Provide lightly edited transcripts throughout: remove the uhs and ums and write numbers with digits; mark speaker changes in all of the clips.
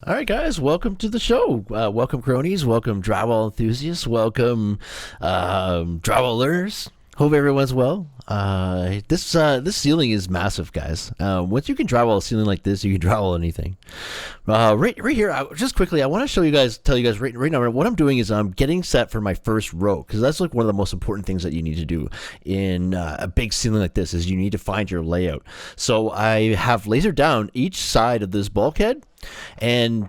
Speaker 1: All right, guys, welcome to the show. Welcome, Kronies. Welcome, Drywall enthusiasts. Welcome, Drywall learners. Hope everyone's well. This ceiling is massive, guys. Once you can drywall a ceiling like this, you can drywall anything. Right here, just quickly, I want to tell you guys right now, what I'm doing is I'm getting set for my first row, because that's like one of the most important things that you need to do in a big ceiling like this is you need to find your layout. So I have lasered down each side of this bulkhead and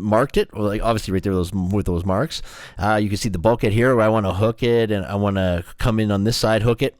Speaker 1: marked it, like obviously right there with those marks. You can see the bulkhead here where I want to hook it, and I want to come in on this side, hook it.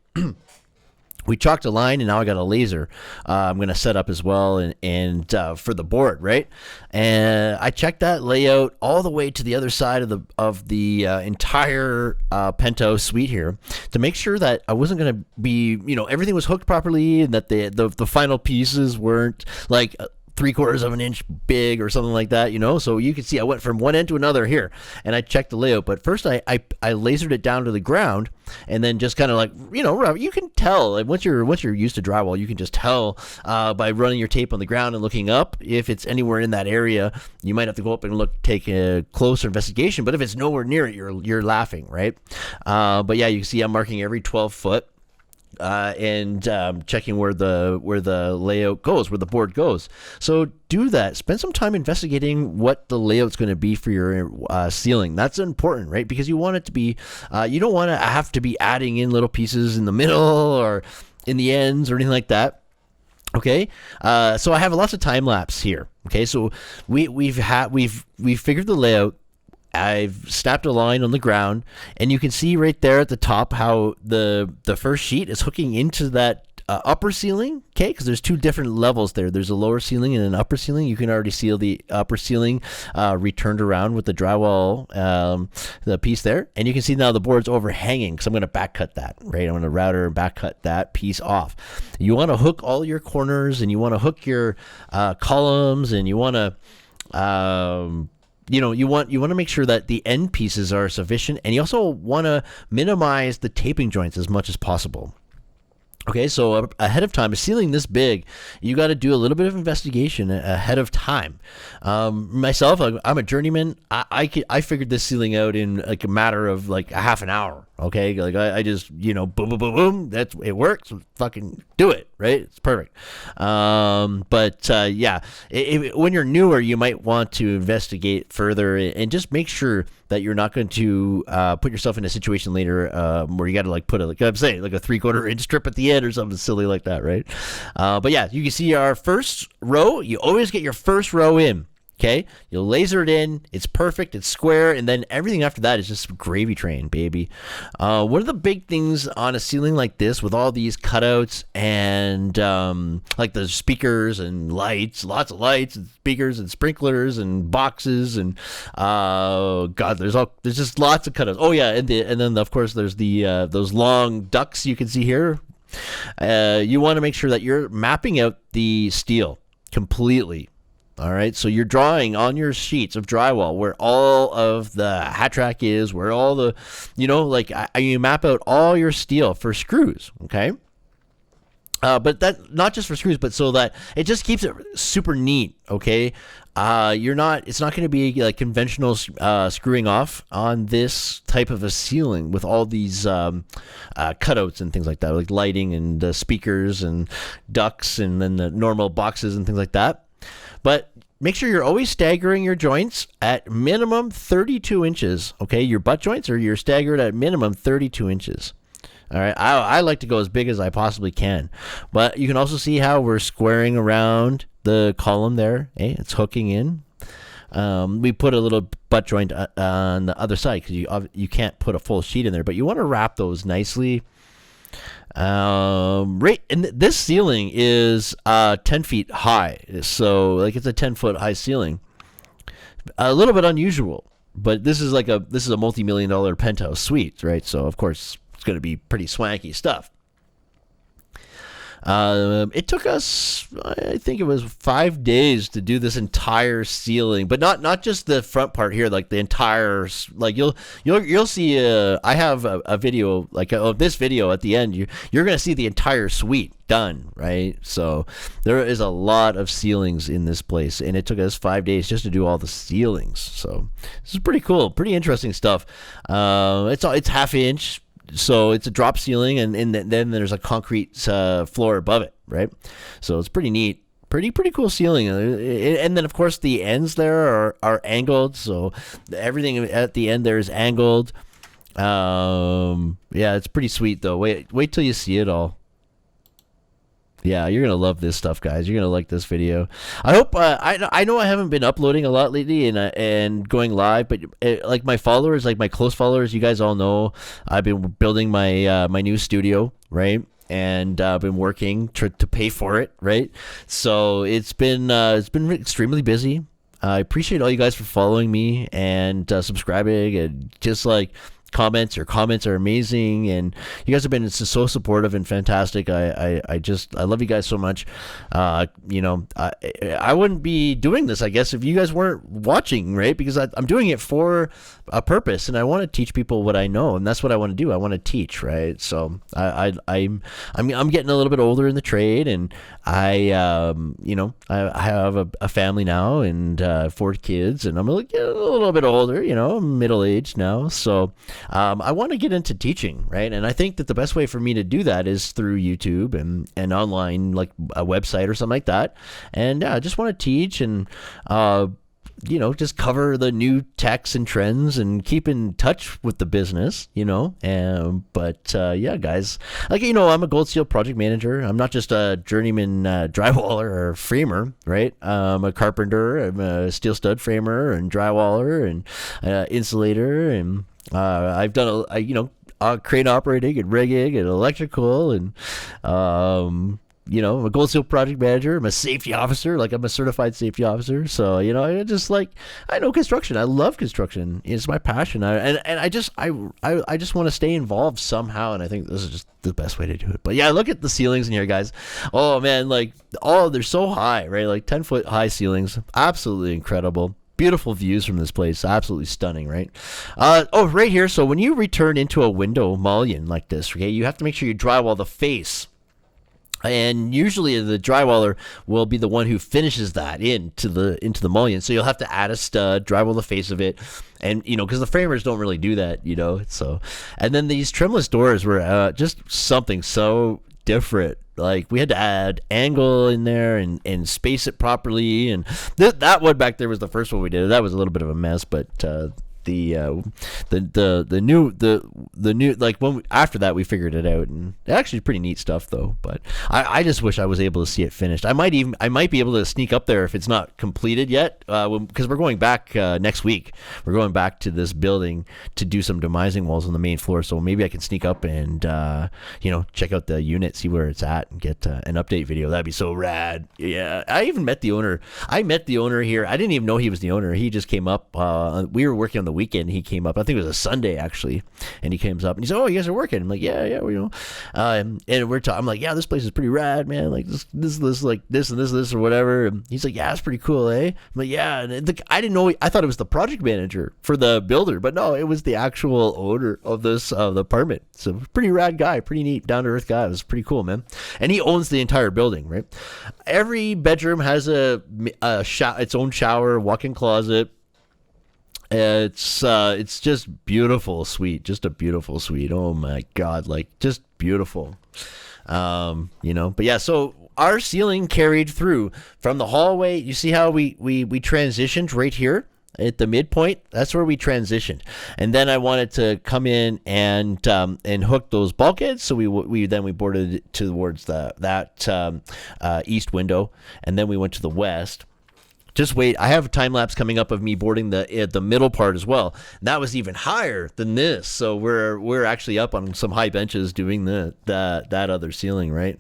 Speaker 1: We chalked a line, and now I got a laser. I'm going to set up as well, and for the board, right? And I checked that layout all the way to the other side of the entire Penthouse suite here to make sure that I wasn't going to be, everything was hooked properly, and that the final pieces weren't like 3/4 of an inch big or something like that, So you can see I went from one end to another here, and I checked the layout. But first I lasered it down to the ground, and then just kind of like, you can tell, like once you're used to drywall, you can just tell by running your tape on the ground and looking up if it's anywhere in that area. You might have to go up and take a closer investigation, but if it's nowhere near it, you're laughing, right? But yeah, you can see I'm marking every 12 foot. And checking where the layout goes, where the board goes. So do that. Spend some time investigating what the layout's going to be for your ceiling. That's important, right? Because you want it to be, you don't want to have to be adding in little pieces in the middle or in the ends or anything like that. Okay, so I have lots of time lapse here. Okay, so we've figured the layout. I've snapped a line on the ground, and you can see right there at the top how the first sheet is hooking into that upper ceiling, okay? Because there's two different levels there. There's a lower ceiling and an upper ceiling. You can already see the upper ceiling returned around with the drywall, the piece there. And you can see now the board's overhanging, because I'm going to back cut that, right? I'm going to router and back cut that piece off. You want to hook all your corners, and you want to hook your columns, and you want to... you want to make sure that the end pieces are sufficient, and you also want to minimize the taping joints as much as possible. Okay, so ahead of time, a ceiling this big, you got to do a little bit of investigation ahead of time. Myself, I'm a journeyman. I figured this ceiling out in like a matter of like a half an hour. Okay, like I just boom boom boom boom. It works. Fucking do it, right? It's perfect. But yeah, when you're newer, you might want to investigate further and just make sure that you're not going to put yourself in a situation later where you got to like put like I'm saying, like a 3/4 inch strip at the end or something silly like that, right? But yeah, you can see our first row. You always get your first row in. Okay, you'll laser it in. It's perfect. It's square, and then everything after that is just gravy train, baby. One of the big things on a ceiling like this, with all these cutouts and like the speakers and lights, lots of lights and speakers and sprinklers and boxes and God, there's just lots of cutouts. Oh yeah, and then of course there's the those long ducts you can see here. You want to make sure that you're mapping out the steel completely. All right, so you're drawing on your sheets of drywall where all of the hat track is, where all the, you map out all your steel for screws, okay? But that not just for screws, but so that it just keeps it super neat, okay? It's not going to be like conventional screwing off on this type of a ceiling with all these cutouts and things like that, like lighting and speakers and ducts and then the normal boxes and things like that. But make sure you're always staggering your joints at minimum 32 inches, okay? Your butt joints you're staggered at minimum 32 inches. All right, I like to go as big as I possibly can. But you can also see how we're squaring around the column there. Hey, it's hooking in. We put a little butt joint on the other side because you can't put a full sheet in there, but you want to wrap those nicely. Right, and this ceiling is 10 feet high, so like it's a 10-foot high ceiling. A little bit unusual, but this is a multi-million-dollar penthouse suite, right? So of course it's going to be pretty swanky stuff. It took us, I think it was 5 days to do this entire ceiling, but not just the front part here, like the entire, like you'll see. I have a video like of this video at the end. You're gonna see the entire suite done, right? So there is a lot of ceilings in this place, and it took us 5 days just to do all the ceilings. So this is pretty cool, pretty interesting stuff. It's half inch. So it's a drop ceiling, and then there's a concrete floor above it, right? So it's pretty neat, pretty cool ceiling. And then of course the ends there are angled, so everything at the end there is angled. Yeah, it's pretty sweet though. Wait till you see it all. Yeah, you're gonna love this stuff, guys. You're gonna like this video. I hope. I know I haven't been uploading a lot lately and going live, but like my followers, like my close followers, you guys all know I've been building my my new studio, right? And I've been working to pay for it, right? So it's been extremely busy. I appreciate all you guys for following me and subscribing, and just like comments. Your comments are amazing, and you guys have been so supportive and fantastic. I love you guys so much. You know, I wouldn't be doing this, I guess, if you guys weren't watching, right? Because I'm doing it for a purpose, and I want to teach people what I know, and that's what I want to do. I want to teach, right? So I'm getting a little bit older in the trade, and I have a family now and 4 kids, and I'm a little bit older, you know, I'm middle aged now, so I want to get into teaching, right? And I think that the best way for me to do that is through YouTube and online, like a website or something like that. And I just want to teach and you know, just cover the new techs and trends and keep in touch with the business, you know. But yeah, guys, like, you know, I'm a Gold Seal project manager. I'm not just a journeyman drywaller or framer, right? I'm a carpenter. I'm a steel stud framer and drywaller and insulator, and I've done crane operating and rigging and electrical, and you know, I'm a Gold Seal project manager. I'm a safety officer. Like, I'm a certified safety officer. So, you know, I know construction. I love construction. It's my passion. I just want to stay involved somehow. And I think this is just the best way to do it. But yeah, look at the ceilings in here, guys. Oh man, like, they're so high, right? Like 10-foot high ceilings. Absolutely incredible. Beautiful views from this place. Absolutely stunning, right? Right here. So when you return into a window mullion like this, okay, you have to make sure you drywall the face. And usually the drywaller will be the one who finishes that into the mullion. So you'll have to add a stud, drywall the face of it, and you know, because the framers don't really do that, you know. So, and then these trimless doors were just something so different. Like, we had to add angle in there and space it properly. And that one back there was the first one we did. That was a little bit of a mess, but the new like after that we figured it out, and actually pretty neat stuff though. But I just wish I was able to see it finished. I might be able to sneak up there if it's not completed yet, because we're going back next week. We're going back to this building to do some demising walls on the main floor, so maybe I can sneak up and check out the unit, see where it's at, and get an update video. That'd be so rad. Yeah, I even met the owner. I met the owner here. I didn't even know he was the owner. He just came up. We were working on the weekend. He came up, I think it was a Sunday actually, and he comes up and he said, "Oh, you guys are working?" I'm like, yeah, well, you know, and we're talking. I'm like, yeah, this place is pretty rad, man, like this like this and this or whatever. And he's like, yeah, it's pretty cool, eh? I'm like, yeah. And I didn't know, I thought it was the project manager for the builder, but no, it was the actual owner of this the apartment. So pretty rad guy, pretty neat, down to earth guy. It was pretty cool, man. And he owns the entire building, right? Every bedroom has its own shower, walk-in closet. It's just beautiful suite, just a beautiful suite. Oh my god, like, just beautiful. But yeah, so our ceiling carried through from the hallway. You see how we transitioned right here at the midpoint? That's where we transitioned. And then I wanted to come in and hook those bulkheads, so we boarded it towards that east window, and then we went to the west. Just wait, I have a time lapse coming up of me boarding the middle part as well. And that was even higher than this, so we're actually up on some high benches doing that other ceiling, right?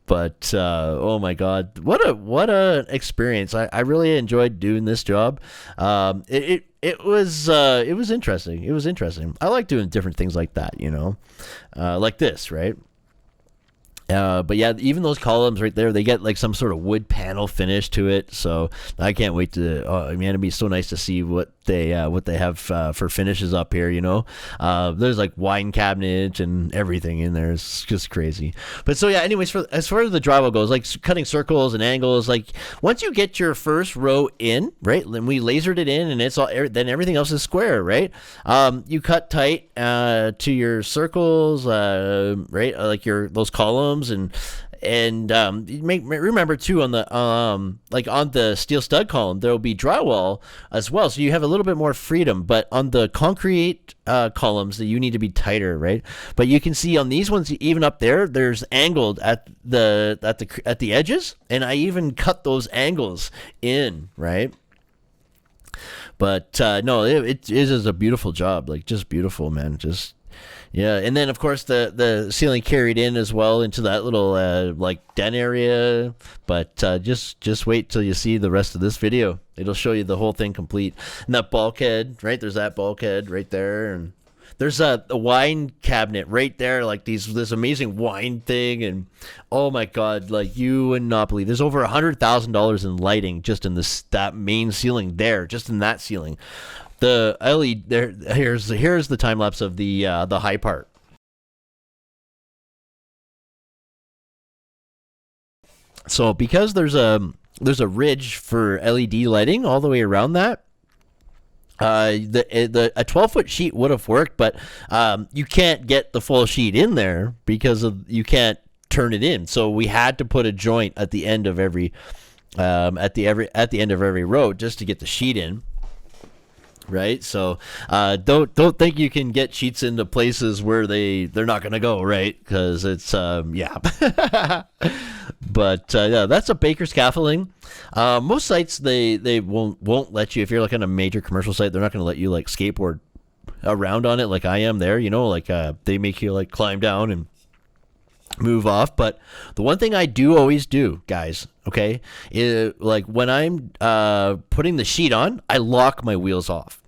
Speaker 1: But oh my god, what a experience! I really enjoyed doing this job. It was interesting. It was interesting. I like doing different things like that, you know, like this, right? But yeah, even those columns right there, they get like some sort of wood panel finish to it. So I can't wait to. I mean, it'd be so nice to see what they have for finishes up here. You know, there's like wine cabinet and everything in there. It's just crazy. But so yeah, anyways, as far as the drywall goes, like cutting circles and angles, like once you get your first row in, right? Then we lasered it in, and it's all. Then everything else is square, right? You cut tight to your circles, right? Like those columns. And remember too, on the like on the steel stud column there will be drywall as well, so you have a little bit more freedom. But on the concrete columns, that you need to be tighter, right? But you can see on these ones, even up there's angled at the edges, and I even cut those angles in, right? But no, it is a beautiful job, like just beautiful, man. Just yeah. And then of course the ceiling carried in as well into that little like den area. But just wait till you see the rest of this video. It'll show you the whole thing complete. And that bulkhead, right? There's that bulkhead right there, and there's a wine cabinet right there, like this amazing wine thing. And oh my god, like you would not believe, there's over $100,000 in lighting just in that main ceiling there, just in that ceiling. The LED there. Here's the time lapse of the high part. So because there's a ridge for LED lighting all the way around that. A 12-foot sheet would have worked, but you can't get the full sheet in there because you can't turn it in. So we had to put a joint at the end of every row just to get the sheet in. Right, so don't think you can get sheets into places where they're not gonna go, right? Because it's yeah. But yeah, that's a Baker scaffolding. Most sites they won't let you, if you're like on a major commercial site, they're not gonna let you like skateboard around on it like I am there. You know, like they make you like climb down and move off. But the one thing I do always do, guys, okay, is like when I'm putting the sheet on, I lock my wheels off.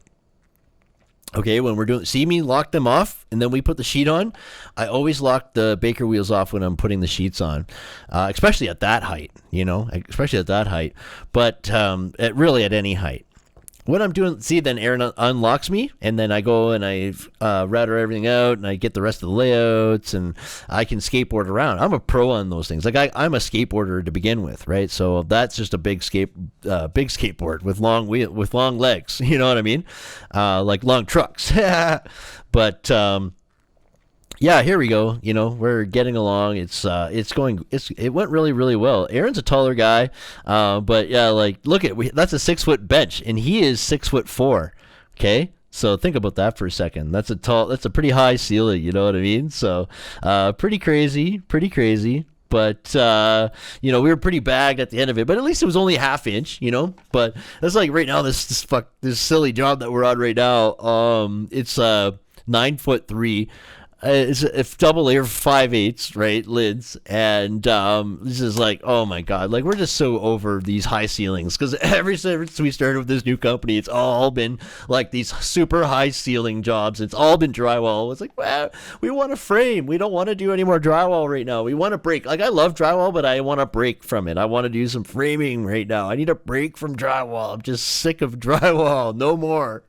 Speaker 1: Okay, when we're see me lock them off, and then we put the sheet on, I always lock the Baker wheels off when I'm putting the sheets on, especially at that height, you know, but really at any height. What I'm doing, see, then Aaron unlocks me, and then I go and I router everything out, and I get the rest of the layouts, and I can skateboard around. I'm a pro on those things. Like I'm a skateboarder to begin with, right? So that's just a big skateboard with long legs. You know what I mean? Like long trucks. But yeah, here we go. You know, we're getting along. It went really, really well. Aaron's a taller guy, but yeah, like look that's a 6-foot bench, and he is 6'4". Okay, so think about that for a second. That's a pretty high ceiling. You know what I mean? So, pretty crazy. But you know, we were pretty bagged at the end of it, but at least it was only ½ inch, you know. But that's like right now, this silly job that we're on right now. It's 9'3". It's double layer 5/8, right, lids, and this is like, oh my god, like we're just so over these high ceilings, because ever since we started with this new company, it's all been like these super high ceiling jobs. It's all been drywall. It's like, well, we want to frame. We don't want to do any more drywall right now. We want to break. Like I love drywall, but I want to break from it. I want to do some framing right now. I need a break from drywall. I'm just sick of drywall. No more.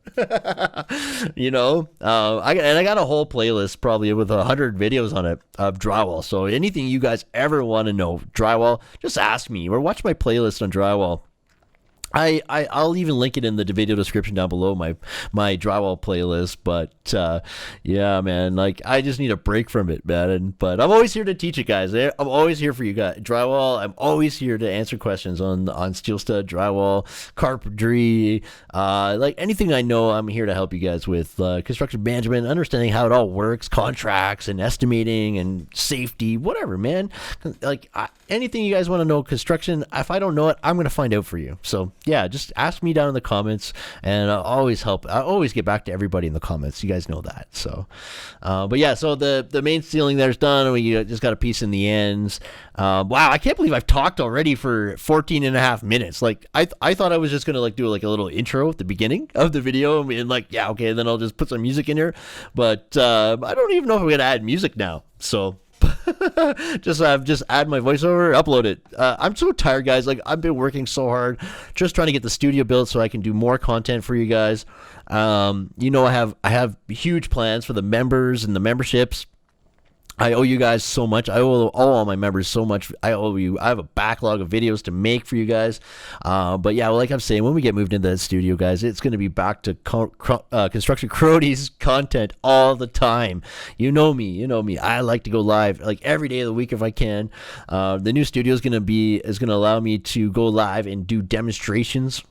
Speaker 1: You know, I got a whole playlist probably with 100 videos on it of drywall. So anything you guys ever want to know drywall, just ask me or watch my playlist on drywall. I'll even link it in the video description down below, my drywall playlist. But yeah, man, like I just need a break from it, man. But I'm always here to teach it, guys. I'm always here for you guys. Drywall, I'm always here to answer questions on steel stud, drywall, carpentry, like anything I know. I'm here to help you guys with construction management, understanding how it all works, contracts and estimating and safety, whatever, man. Like anything you guys want to know construction, if I don't know it, I'm gonna find out for you. So yeah, just ask me down in the comments, and I'll always help. I always get back to everybody in the comments. You guys know that. So, but yeah, so the main ceiling there's done. We just got a piece in the ends. Wow, I can't believe I've talked already for 14 and a half minutes. Like I thought I was just gonna like do like a little intro at the beginning of the video, and like yeah, okay, then I'll just put some music in here. But I don't even know if I'm gonna add music now. So. just add my voiceover, upload it. I'm so tired, guys. Like, I've been working so hard, just trying to get the studio built so I can do more content for you guys. I have huge plans for the members and the memberships. I owe you guys so much. I owe all my members so much. I have a backlog of videos to make for you guys. But yeah, like I'm saying, when we get moved into the studio, guys, it's going to be back to Construction Kronies content all the time. You know me. I like to go live like every day of the week if I can. The new studio is going to allow me to go live and do demonstrations.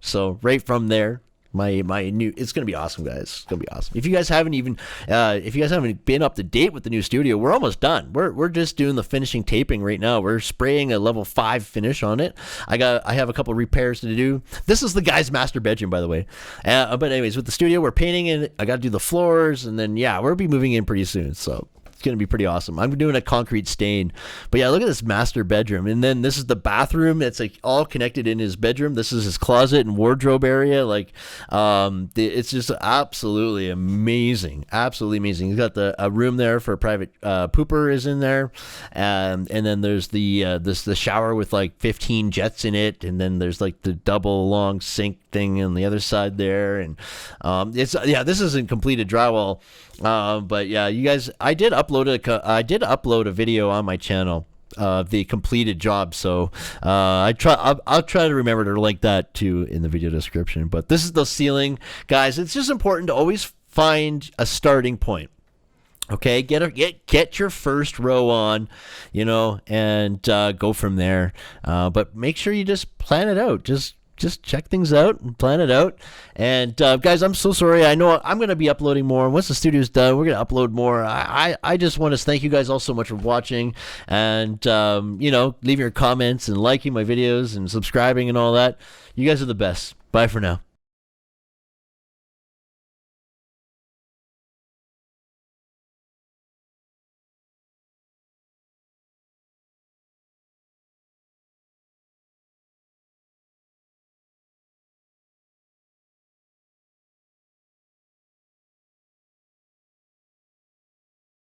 Speaker 1: So right from there. It's gonna be awesome, guys. It's gonna be awesome. If you guys haven't been up to date with the new studio, we're almost done. We're just doing the finishing taping right now. We're spraying a level 5 finish on it. I have a couple repairs to do. This is the guy's master bedroom, by the way. But anyways, with the studio, we're painting it. I got to do the floors, and then we'll be moving in pretty soon. So. It's going to be pretty awesome. I'm doing a concrete stain. But yeah, look at this master bedroom. And then this is the bathroom. It's like all connected in his bedroom. This is his closet and wardrobe area. Like, it's just absolutely amazing. Absolutely amazing. He's got a room there for a private pooper is in there. And then there's the shower with like 15 jets in it. And then there's like the double long sink thing on the other side there. And this isn't completed drywall. But yeah, you guys, I did upload a video on my channel of the completed job, so I'll try to remember to link that too in the video description. But this is the ceiling, guys. It's just important to always find a starting point. Okay, get your first row on, and go from there. But make sure you just plan it out. Just check things out and plan it out. And guys, I'm so sorry. I know I'm going to be uploading more. Once the studio's done, we're going to upload more. I just want to thank you guys all so much for watching and, leaving your comments and liking my videos and subscribing and all that. You guys are the best. Bye for now.